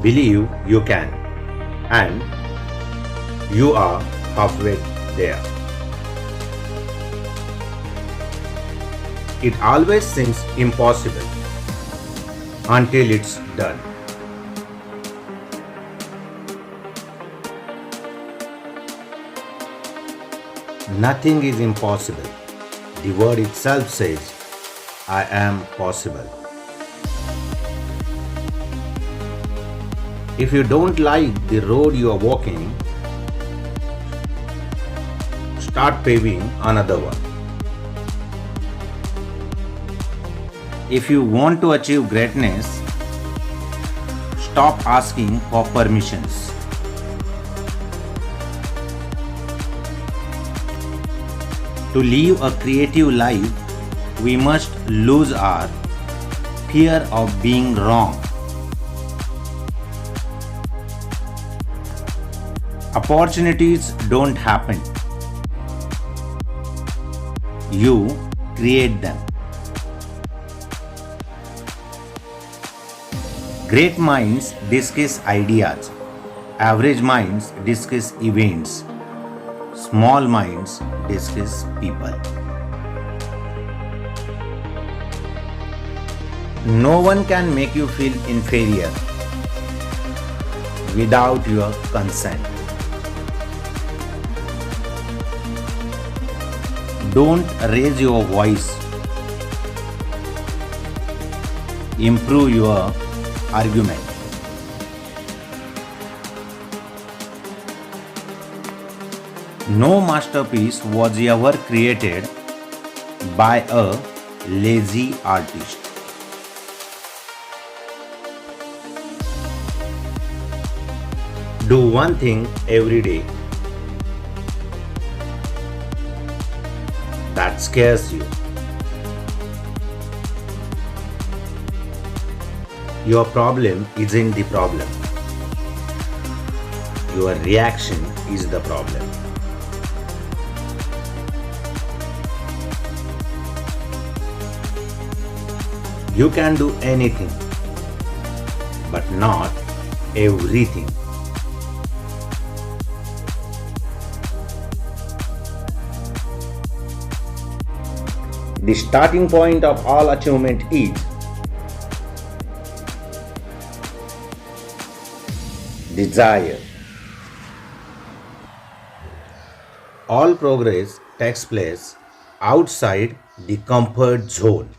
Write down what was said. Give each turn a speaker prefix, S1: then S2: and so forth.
S1: Believe you can, and you are halfway there. It always seems impossible until it's done. Nothing is impossible. The word itself says, I am possible. If you don't like the road you are walking, start paving another one. If you want to achieve greatness, stop asking for permissions. To live a creative life, we must lose our fear of being wrong. Opportunities don't happen. You create them. Great minds discuss ideas. Average minds discuss events. Small minds discuss people. No one can make you feel inferior without your consent. Don't raise your voice. Improve your argument. No masterpiece was ever created by a lazy artist. Do one thing every day that scares you. Your problem isn't the problem. Your reaction is the problem. You can do anything, but not everything. The starting point of all achievement is desire. All progress takes place outside the comfort zone.